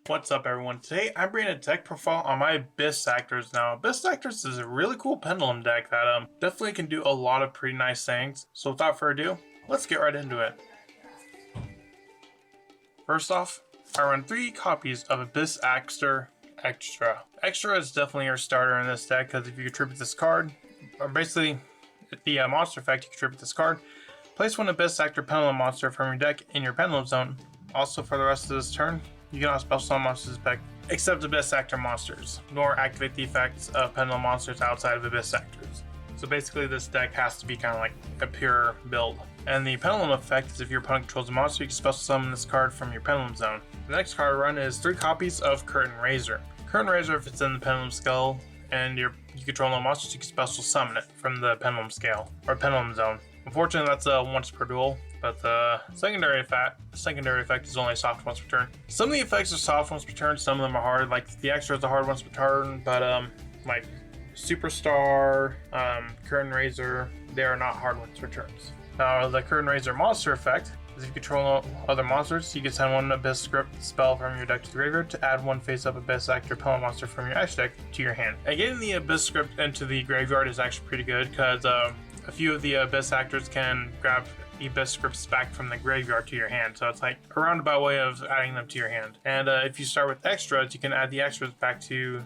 What's up, everyone? Today I'm bringing a deck profile on my Abyss Actors. Now, Abyss Actors is a really cool pendulum deck that definitely can do a lot of pretty nice things. So without further ado, let's get right into it. First off, I run 3 copies of Abyss Actor Extra. Extra is definitely your starter in this deck because if you contribute this card, or basically the monster effect, you contribute this card, place one Abyss Actor pendulum monster from your deck in your pendulum zone. Also, for the rest of this turn, you cannot special summon monsters back except Abyss Actor monsters, nor activate the effects of pendulum monsters outside of Abyss Actors. So basically this deck has to be kind of like a pure build. And the pendulum effect is if your opponent controls a monster, you can special summon this card from your pendulum zone. The next card I run is 3 copies of Curtain Raiser. Curtain Raiser, if it's in the pendulum scale and you control no monsters, you can special summon it from the pendulum scale or pendulum zone. Unfortunately, that's once per duel, but the secondary effect is only soft once per turn. Some of the effects are soft once per turn, some of them are hard. Like the extra is a hard once per turn, but like Superstar, Curtain Raiser, they are not hard once per turns. Now the Curtain Raiser monster effect is if you control other monsters, you can send one Abyss script spell from your deck to the graveyard to add one face-up Abyss Actor pendulum monster from your extra deck to your hand. And getting the Abyss script into the graveyard is actually pretty good because a few of the Abyss Actors can grab Abyss scripts back from the graveyard to your hand, so it's like a roundabout way of adding them to your hand. And if you start with extras, you can add the extras back to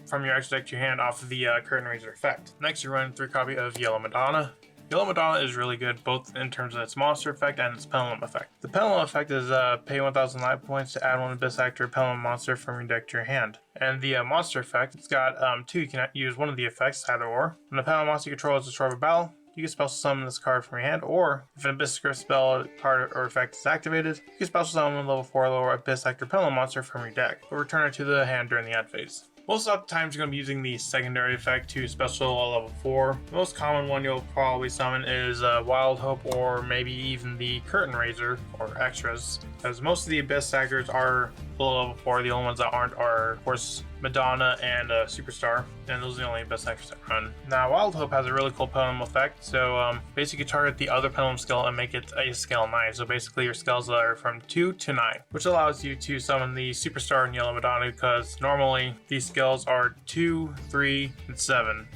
from your extra deck to your hand off of the Curtain Raiser effect. Next, you run 3 copy of Yellow Madonna. Yellow Madonna is really good both in terms of its monster effect and its pendulum effect. The pendulum effect is pay 1,000 life points to add one Abyss Actor pendulum monster from your deck to your hand. And the monster effect, it's got 2. You can use one of the effects, either or. When the pendulum monster you control is destroyed by battle, you can special summon this card from your hand, or if an Abyss Script spell card or effect is activated, you can special summon a level 4 lower Abyss Actor pendulum monster from your deck, or return it to the hand during the end phase. Most of the times you're going to be using the secondary effect to special a level 4. The most common one you'll probably summon is Wild Hope or maybe even the Curtain Raiser or extras, because most of the Abyss Actors are below level 4. The only ones that aren't are, of course, Madonna and Superstar, and those are the only Abyss Actors that run. Now, Wild Hope has a really cool pendulum effect, so basically you target the other pendulum skill and make it a scale 9. So basically your scales are from 2 to 9, which allows you to summon the Superstar and Yellow Madonna, because normally these scales are 2, 3, and 7,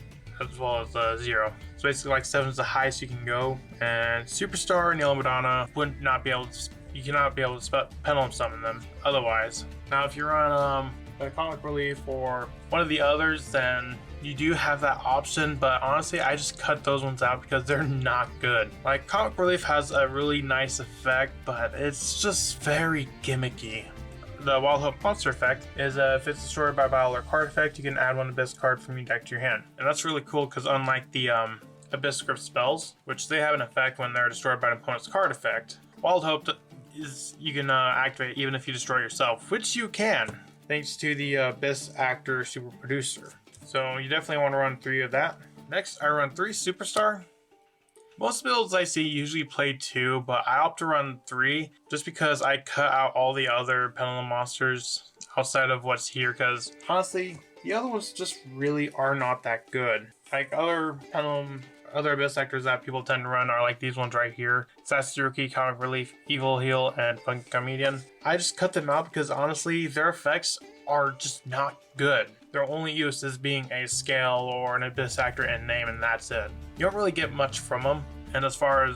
as well as 0. So basically like 7 is the highest you can go, and Superstar and Yellow Madonna you cannot be able to pendulum summon them otherwise. Now if you're on a Comic Relief or one of the others, then you do have that option, but honestly I just cut those ones out because they're not good. Like Comic Relief has a really nice effect, but it's just very gimmicky. The Wild Hope monster effect is if it's destroyed by battle or card effect, you can add one Abyss card from your deck to your hand. And that's really cool because unlike the Abyss script spells, which they have an effect when they're destroyed by an opponent's card effect, Wild Hope is you can activate even if you destroy yourself, which you can, thanks to the Abyss Actor Super Producer. So you definitely want to run 3 of that. Next, I run 3 Superstar. Most builds I see usually play 2, but I opt to run 3 just because I cut out all the other pendulum monsters outside of what's here, because honestly, the other ones just really are not that good. Like other Abyss Actors that people tend to run are like these ones right here: Satsuki, Comic Relief, Evil Heal, and Funky Comedian. I just cut them out because honestly, their effects are just not good. Their only use is being a scale or an Abyss Actor in name, and that's it. You don't really get much from them. And as far as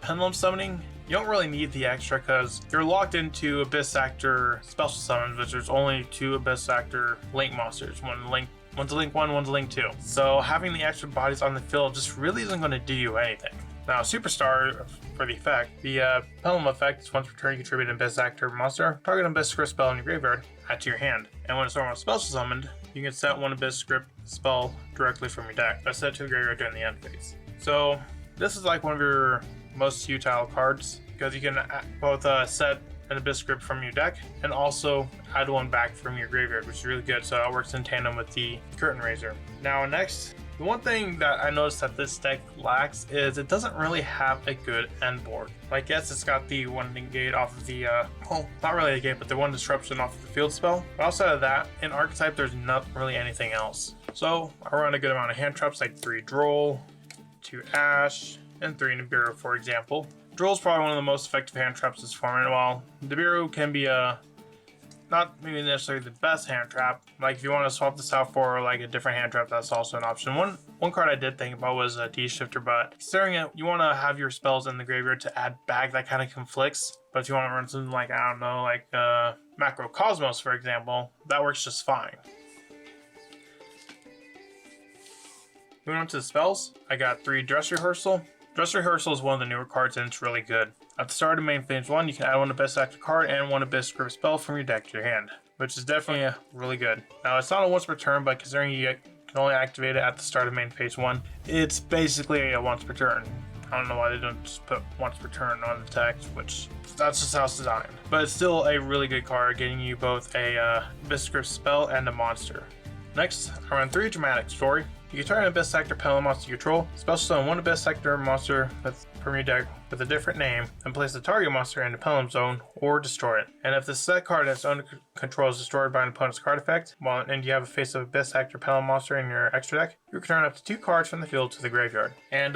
pendulum summoning, you don't really need the extra because you're locked into Abyss Actor special summons, which there's only 2 Abyss Actor Link monsters. One's a Link 1, one's a Link 2. So having the extra bodies on the field just really isn't going to do you anything. Now, Superstar, for the effect, the pendulum effect is once per turn you contribute an Abyss Actor monster, target an Abyss Script spell in your graveyard, add to your hand. And when it's normal special summoned, you can set one Abyss Script spell directly from your deck. That's set to the graveyard during the end phase. So this is like one of your most utile cards because you can both set an Abyss Script from your deck and also add one back from your graveyard, which is really good. So it works in tandem with the Curtain Raiser. Now next, the one thing that I noticed that this deck lacks is it doesn't really have a good end board. Like yes, it's got the 1 negate off of the, well, not really a gate, but the 1 disruption off of the field spell. But outside of that, in Archetype, there's not really anything else. So I run a good amount of hand traps, like 3 Droll, 2 Ash, and 3 Nibiru, for example. Droll is probably one of the most effective hand traps this format. While Nibiru can be not maybe necessarily the best hand trap. Like if you want to swap this out for like a different hand trap, that's also an option. One card I did think about was a D-Shifter, but considering it, you want to have your spells in the graveyard to add back, that kind of conflicts. But if you want to run something like, I don't know, like Macrocosmos, for example, that works just fine. Moving on to the spells, I got 3 Dress Rehearsal. Dress Rehearsal is one of the newer cards and it's really good. At the start of main phase 1, you can add 1 Abyss active card and 1 Abyss script spell from your deck to your hand, which is definitely really good. Now it's not a once per turn, but considering you can only activate it at the start of main phase 1, it's basically a once per turn. I don't know why they don't just put once per turn on the text, which that's just how it's designed. But it's still a really good card, getting you both a Abyss script spell and a monster. Next, I run 3 Dramatic Story. You can target an Abyss Sector Pendulum monster you control, special summon 1 Abyss Sector monster from your deck with a different name, and place the target monster in the Pendulum zone or destroy it. And if the set card in its own control is destroyed by an opponent's card effect, and you have a face of Abyss Sector Pendulum monster in your extra deck, you can return up to 2 cards from the field to the graveyard. And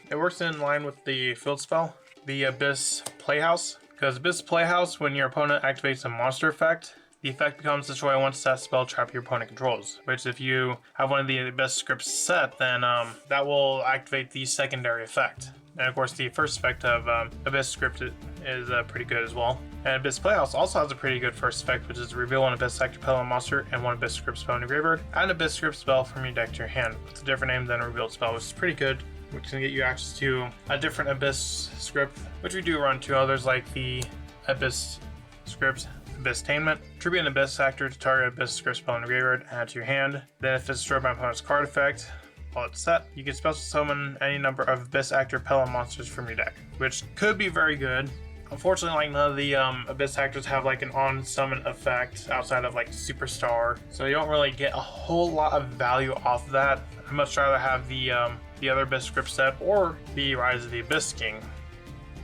it works in line with the field spell, the Abyss Playhouse, because Abyss Playhouse, when your opponent activates a monster effect, the effect becomes destroy one set spell trap your opponent controls, which if you have one of the Abyss scripts set, then that will activate the secondary effect. And of course the first effect of Abyss script is pretty good as well. And Abyss Playhouse also has a pretty good first effect, which is to reveal 1 Abyss Sector Pendulum monster and 1 Abyss script spell in your graveyard, and an Abyss script spell from your deck to your hand. It's a different name than a revealed spell, which is pretty good, which can get you access to a different Abyss script, which we do run 2 others like the Abyss script Abyss-tainment. Tribute an Abyss Sector to target Abyss script spell in the graveyard, add to your hand. Then if it's destroyed by an opponent's card effect, while it's set, you can special summon any number of Abyss Actor Pendulum monsters from your deck, which could be very good. Unfortunately, like none of the Abyss Actors have like an on-summon effect outside of like Superstar, so you don't really get a whole lot of value off of that. I'd much rather have the other Abyss script set or the Rise of the Abyss King.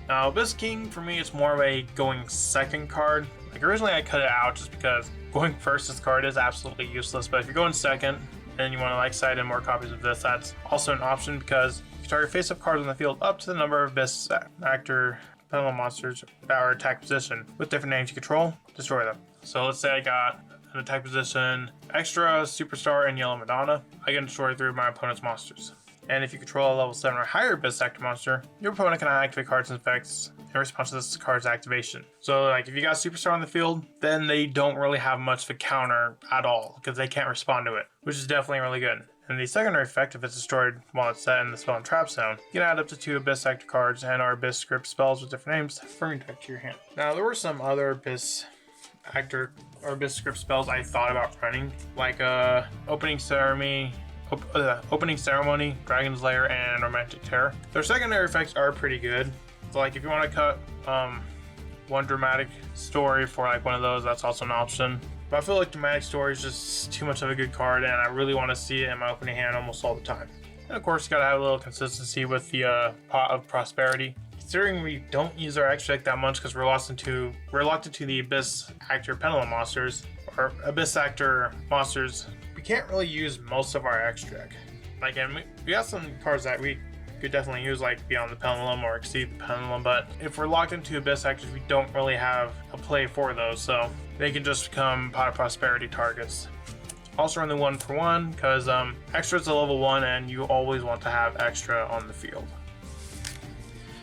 Now, Abyss King for me is more of a going second card. Like originally I cut it out just because going first this card is absolutely useless, but if you're going second and you want to like side in more copies of this, that's also an option because you can target face-up cards on the field up to the number of Abyss Actor Pendulum monsters that are attack position with different names you control, destroy them. So let's say I got an attack position Extra, Superstar, and Yellow Madonna. I can destroy 3 of my opponent's monsters. And if you control a level 7 or higher Abyss Sector monster, your opponent can activate cards and effects in response to this card's activation. So like if you got Superstar on the field, then they don't really have much of a counter at all because they can't respond to it, which is definitely really good. And the secondary effect, if it's destroyed while it's set in the spell and trap zone, you can add up to 2 Abyss Sector cards and our Abyss script spells with different names from your deck to your hand. Now there were some other Abyss Actor or Abyss script spells I thought about running, like Opening Ceremony, Dragon's Lair, and Romantic Terror. Their secondary effects are pretty good. So like if you want to cut 1 Dramatic Story for like one of those, that's also an option. But I feel like Dramatic Story is just too much of a good card and I really want to see it in my opening hand almost all the time. And of course you gotta have a little consistency with the Pot of Prosperity. Considering we don't use our extra deck that much because we're locked into the Abyss Actor Pendulum monsters, or Abyss Actor monsters, we can't really use most of our extra deck. Like, and we got some cards that we could definitely use, like Beyond the Pendulum or Exceed the Pendulum, but if we're locked into Abyss Actors, we don't really have a play for those, so they can just become Pot of Prosperity targets. Also run the 1-for-1 because extra is a level 1 and you always want to have extra on the field.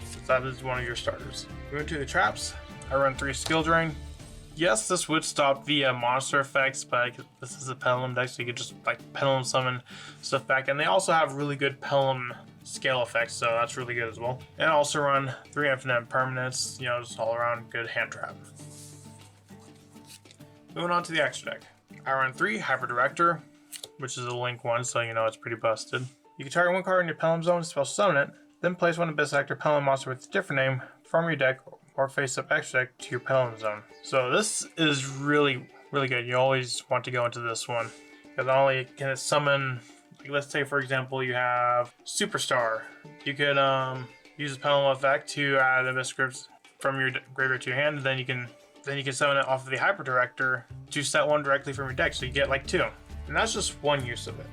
So that is one of your starters. Moving to the traps, I run 3 Skill Drain. Yes, this would stop the monster effects, but this is a Pendulum deck, so you could just like Pendulum summon stuff back. And they also have really good Pendulum scale effects, so that's really good as well. And also run 3 Infinite Permanents, you know, just all around good hand trap. Moving on to the extra deck. I run 3 Hyper Director, which is a link one, so you know it's pretty busted. You can target 1 card in your Pendulum zone, special summon it, then place 1 Abyss Actor Pendulum monster with a different name from your deck or face up extra deck to your Pendulum zone. So this is really good. You always want to go into this one because not only can it summon, like let's say for example you have Superstar, you could use the Pendulum effect to add Abyss scripts from your graveyard to your hand, and then you can summon it off of the Hyper Director to set 1 directly from your deck, so you get like 2. And that's just one use of it.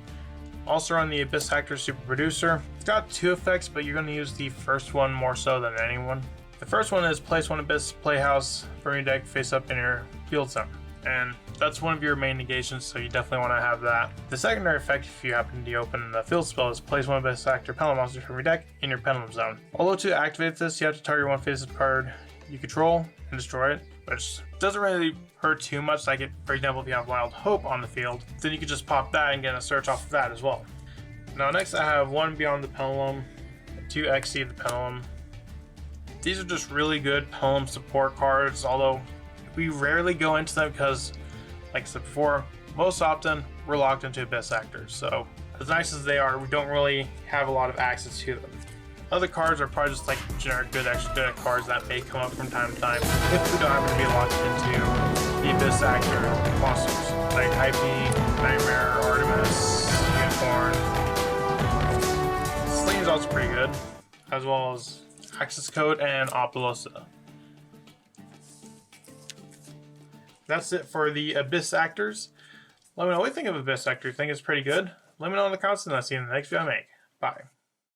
Also run the Abyss Actor Super Producer. It's got 2 effects, but you're going to use the first one more so than anyone. The first one is place 1 Abyss Playhouse from your deck face up in your field zone. and that's one of your main negations, so you definitely want to have that. The secondary effect, if you happen to open the field spell, is place one Abyss Actor Pendulum monsters from your deck in your Pendulum zone. Although to activate this, you have to target one face-up card you control and destroy it, which doesn't really hurt too much. Like, for example, if you have Wild Hope on the field, then you could just pop that and get a search off of that as well. Now next I have one Beyond the Pendulum, two Exceed the Pendulum. These are just really good Pendulum support cards, although we rarely go into them because, like I said before, most often we're locked into Abyss Actors. So as nice as they are, we don't really have a lot of access to them. Other cards are probably just like generic good extra good cards that may come up from time to time if we don't happen to be locked into the Abyss Actor monsters, like IP, Nightmare, Artemis, Unicorn. Sling's also pretty good, as well as Access Code and Apollosa. That's it for the Abyss Actors. Let me know what you think of Abyss Actor. Think it's pretty good? Let me know in the comments, and I'll see you in the next video I make. Bye.